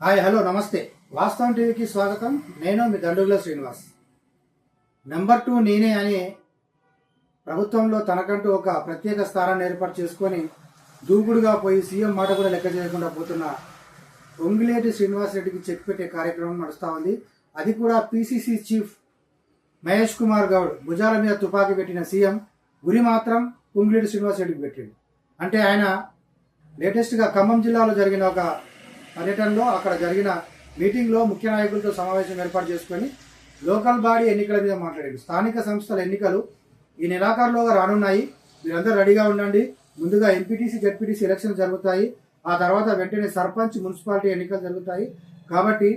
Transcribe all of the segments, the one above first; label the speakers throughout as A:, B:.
A: Hi hello నమస్తే. వాస్తవం టీవీకి స్వాగతం. నేను మీ దండుగుల శ్రీనివాస్. నెంబర్ 2 నేనే అని ప్రభుత్వంలో తనకంటూ ఒక ప్రత్యేక స్థానాన్ని ఏర్పాటు చేసుకొని దూకుడుగా పోయి సీఎం మాట కూడా లెక్క చేయకుండా పోతున్న పొంగులేటి శ్రీనివాసరెడ్డికి చెక్ పెట్టే కార్యక్రమం నడుస్తూ ఉంది. అది కూడా పీసీసీ చీఫ్ మహేష్ కుమార్ గౌడ్ భుజాల మీద తుపాకీ పెట్టిన సీఎం గురి మాత్రం పొంగులేటి శ్రీనివాసరెడ్డికి పెట్టిండు. అంటే ఆయన లేటెస్ట్గా ఖమ్మం జిల్లాలో జరిగిన ఒక పర్యటనలో అక్కడ జరిగిన మీటింగ్లో ముఖ్య నాయకులతో సమావేశం ఏర్పాటు చేసుకొని లోకల్ బాడీ ఎన్నికల మీద మాట్లాడారు. స్థానిక సంస్థల ఎన్నికలు ఈ నెలాఖరులోగా రానున్నాయి, మీరందరూ రెడీగా ఉండండి. ముందుగా ఎంపీటీసీ జెడ్పీటీసీ ఎలక్షన్ జరుగుతాయి, ఆ తర్వాత వెంటనే సర్పంచ్ మున్సిపాలిటీ ఎన్నికలు జరుగుతాయి. కాబట్టి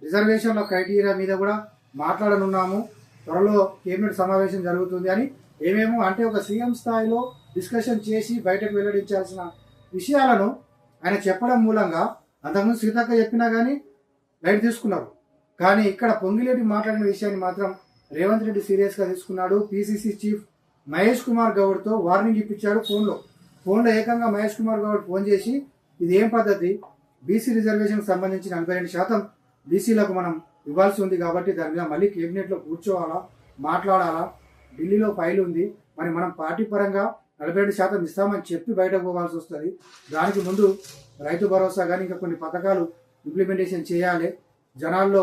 A: రిజర్వేషన్ల క్రైటీరియా మీద కూడా మాట్లాడనున్నాము. త్వరలో కేబినెట్ సమావేశం జరుగుతుంది అని ఏమేమో అంటే ఒక సీఎం స్థాయిలో డిస్కషన్ చేసి బయటకు వెల్లడించాల్సిన విషయాలను ఆయన చెప్పడం మూలంగా అంతకుముందు సీతక్క చెప్పినా కానీ లైట్ తీసుకున్నారు. కానీ ఇక్కడ పొంగిలేటి మాట్లాడిన విషయాన్ని మాత్రం రేవంత్ రెడ్డి సీరియస్గా తీసుకున్నాడు. పీసీసీ చీఫ్ మహేష్ కుమార్ గౌడ్తో వార్నింగ్ ఇప్పించాడు. ఫోన్లో ఏకంగా మహేష్ కుమార్ గౌడ్ ఫోన్ చేసి ఇది ఏం పద్ధతి, బీసీ రిజర్వేషన్కి సంబంధించి 42% బీసీలకు మనం ఇవ్వాల్సి ఉంది కాబట్టి దాని మీద మళ్ళీ కేబినెట్లో కూర్చోవాలా, మాట్లాడాలా, ఢిల్లీలో ఫైల్ ఉంది, మరి మనం పార్టీ పరంగా 42% ఇస్తామని చెప్పి బయటకు పోవాల్సి వస్తుంది. దానికి ముందు రైతు భరోసా కానీ ఇంకా కొన్ని పథకాలు ఇంప్లిమెంటేషన్ చేయాలి. జనాల్లో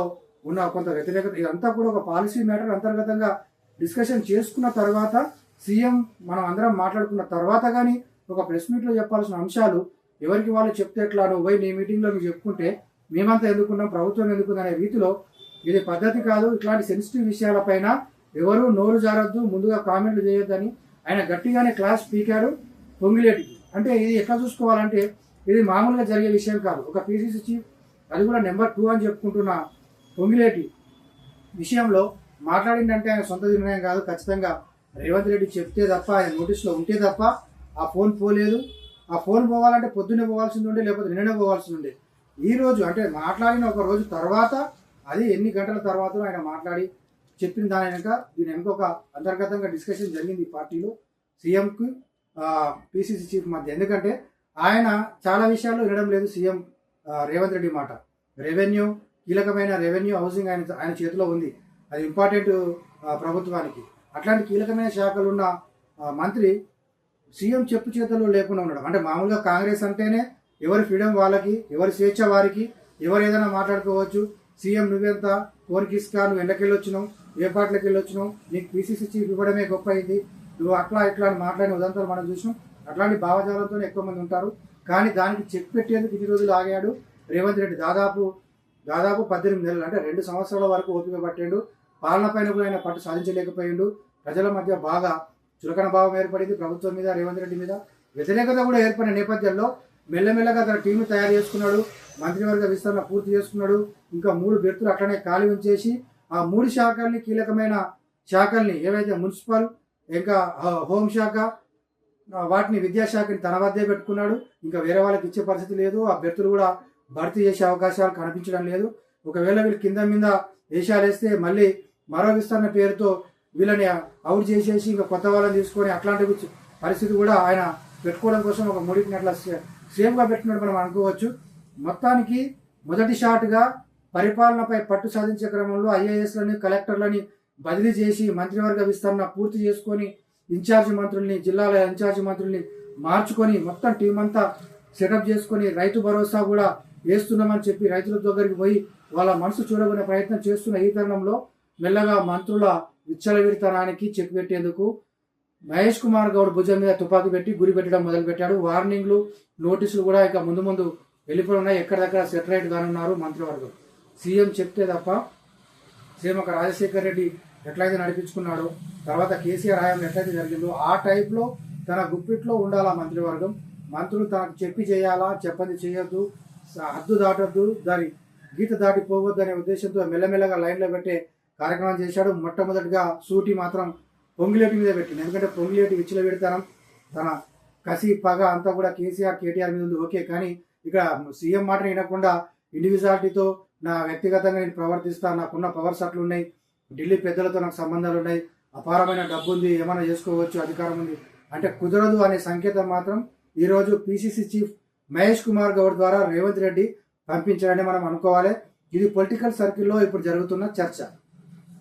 A: ఉన్న కొంత వ్యతిరేకత ఇదంతా కూడా ఒక పాలసీ మ్యాటర్ అంతర్గతంగా డిస్కషన్ చేసుకున్న తర్వాత సీఎం మనం అందరం మాట్లాడుకున్న తర్వాత కానీ ఒక ప్రెస్ మీట్లో చెప్పాల్సిన అంశాలు ఎవరికి వాళ్ళు చెప్తే ఎట్లా, నువ్వు పోయి నీ మీటింగ్లో నువ్వు చెప్పుకుంటే మేమంతా ఎందుకున్నాం, ప్రభుత్వం ఎందుకుంది అనే రీతిలో ఇది పద్ధతి కాదు. ఇట్లాంటి సెన్సిటివ్ విషయాలపైన ఎవరు నోరు జారొద్దు, ముందుగా కామెంట్లు చేయొద్దని ఆయన గట్టిగానే క్లాస్ పీకాడు పొంగిలేటికి. అంటే ఇది ఎట్లా చూసుకోవాలంటే ఇది మామూలుగా జరిగే విషయం కాదు. ఒక పీసీసీ చీఫ్, అది కూడా నెంబర్ 2 అని చెప్పుకుంటున్న పొంగిలేటి విషయంలో మాట్లాడిందంటే ఆయన సొంత నిర్ణయం కాదు. ఖచ్చితంగా రేవంత్ రెడ్డి చెప్తే తప్ప, ఆయన నోటీస్లో ఉంటే తప్ప ఆ ఫోన్ పోలేదు. ఆ ఫోన్ పోవాలంటే పొద్దున్నే పోవాల్సింది ఉండే, లేకపోతే నిన్ననే పోవాల్సింది ఉండే. ఈ రోజు అంటే మాట్లాడిన ఒక రోజు తర్వాత, అది ఎన్ని గంటల తర్వాత ఆయన మాట్లాడి చెప్పిన దాని వెనక దీని వెనక ఒక అంతర్గతంగా డిస్కషన్ జరిగింది పార్టీలో సీఎంకి పీసీసీ చీఫ్ మధ్య. ఎందుకంటే ఆయన చాలా విషయాల్లో వినడం లేదు సీఎం రేవంత్ రెడ్డి మాట. రెవెన్యూ, కీలకమైన రెవెన్యూ, హౌసింగ్ ఆయన చేతిలో ఉంది, అది ఇంపార్టెంట్ ప్రభుత్వానికి. అట్లాంటి కీలకమైన శాఖలు ఉన్న మంత్రి సీఎం చెప్పు చేతుల్లో లేకుండా ఉండడం అంటే మామూలుగా కాంగ్రెస్ అంటేనే ఎవరి ఫ్రీడమ్ వాళ్ళకి, ఎవరి స్వేచ్ఛ వారికి, ఎవరు ఏదైనా మాట్లాడుకోవచ్చు. సీఎం నువ్వెంత కోరికిస్కా, నువ్వు ఎండకెళ్ళి వచ్చినావు, ఏ పార్టీలోకి వెళ్ళి వచ్చినావు, నీకు పీసీసీ చీఫ్ ఇవ్వడమే గొప్ప అయింది, నువ్వు అట్లా ఇట్లా అని మాట్లాడిన ఉదంతాలు మనం చూసినాం. అట్లాంటి భావజాలంతో ఎక్కువ మంది ఉంటారు. కానీ దానికి చెక్ పెట్టేందుకు ఇన్ని రోజులు ఆగాడు రేవంత్ రెడ్డి. దాదాపు 18 నెలలు అంటే 2 సంవత్సరాల వరకు ఓపిక పట్టాడు. పాలన పైన కూడా ఆయన పట్టు సాధించలేకపోయిండు. ప్రజల మధ్య బాగా చులకన భావం ఏర్పడింది ప్రభుత్వం మీద, రేవంత్ రెడ్డి మీద వ్యతిరేకత కూడా ఏర్పడిన నేపథ్యంలో మెల్లమెల్లగా తన టీంను తయారు చేసుకున్నాడు. మంత్రివర్గ విస్తరణ పూర్తి చేసుకున్నాడు. ఇంకా 3 బెర్తులు అట్లనే ఖాళీ ఉంచేసి ఆ 3 శాఖల్ని, కీలకమైన శాఖల్ని ఏవైతే మున్సిపల్, ఇంకా హోంశాఖ, వాటిని విద్యాశాఖని తన వద్దే పెట్టుకున్నాడు. ఇంకా వేరే వాళ్ళకి ఇచ్చే పరిస్థితి లేదు. ఆ బెర్తులు కూడా భర్తీ చేసే అవకాశాలు కనిపించడం లేదు. ఒకవేళ వీళ్ళు కింద మీద వేషాలు వేస్తే మళ్ళీ మరో విస్తరణ పేరుతో వీళ్ళని అవుట్ చేసేసి ఇంకా కొత్త వాళ్ళని తీసుకొని అట్లాంటి పరిస్థితి కూడా ఆయన పెట్టుకోవడం కోసం ఒక 3ని అట్లా సేఫ్గా పెట్టినట్టు మనం అనుకోవచ్చు. మొత్తానికి మొదటి షాట్గా పరిపాలనపై పట్టు సాధించే క్రమంలో ఐఏఎస్లని, కలెక్టర్లని బదిలీ చేసి మంత్రివర్గ విస్తరణ పూర్తి చేసుకొని ఇన్ఛార్జి మంత్రుల్ని, జిల్లాల ఇన్ఛార్జి మంత్రుల్ని మార్చుకొని మొత్తం టీం అంతా సెటప్ చేసుకొని రైతు భరోసా కూడా వేస్తున్నామని చెప్పి రైతుల దగ్గరికి పోయి వాళ్ళ మనసు చూడకునే ప్రయత్నం చేస్తున్న ఈ తరుణంలో మెల్లగా మంత్రుల విచ్చలవిడితనానికి చెక్ పెట్టేందుకు మహేష్ కుమార్ గౌడ్ భుజం మీద తుపాకీ పెట్టి గురి పెట్టడం మొదలుపెట్టాడు. వార్నింగ్లు, నోటీసులు కూడా ఇక ముందు ముందు వెళ్ళిపోయి ఉన్నాయి. ఎక్కడిదక్కడ సెటరైట్ కానున్నారు మంత్రివర్గం. సీఎం చెప్తే తప్ప సీఎం ఒక రాజశేఖర్ రెడ్డి ఎట్లయితే నడిపించుకున్నాడో, తర్వాత కేసీఆర్ హయాం ఎట్లయితే జరిగిందో ఆ టైప్లో తన గుప్పిట్లో ఉండాలా మంత్రివర్గం. మంత్రులు తనకు చెప్పి చేయాలా, చెప్పంది చేయొద్దు, హద్దు దాటొద్దు, దాని గీత దాటిపోవద్దు అనే ఉద్దేశంతో మెల్లమెల్లగా లైన్లో పెట్టే కార్యక్రమం చేశాడు. మొట్టమొదటిగా సూటి మాత్రం పొంగిలేటి మీద పెట్టింది. ఎందుకంటే పొంగిలేటి విచ్చల పెడతానం, తన కసి పగ అంతా కూడా కేటీఆర్ మీద ఉంది. ఓకే, కానీ ఇక్కడ సీఎం మాట వినకుండా ఇండివిజువాలిటీతో నా వ్యక్తిగతంగా నేను ప్రవర్తిస్తాను, నాకున్న పవర్స్ అట్లు ఉన్నాయి, ఢిల్లీ పెద్దలతో నాకు సంబంధాలు ఉన్నాయి, అపారమైన డబ్బు ఉంది, ఏమైనా చేసుకోవచ్చు, అధికారం ఉంది అంటే కుదరదు అనే సంకేతం మాత్రం ఈరోజు పీసీసీ చీఫ్ మహేష్ కుమార్ గౌడ్ ద్వారా రేవంత్ రెడ్డి పంపించాలని మనం అనుకోవాలి. ఇది పొలిటికల్ సర్కిల్లో ఇప్పుడు జరుగుతున్న చర్చ.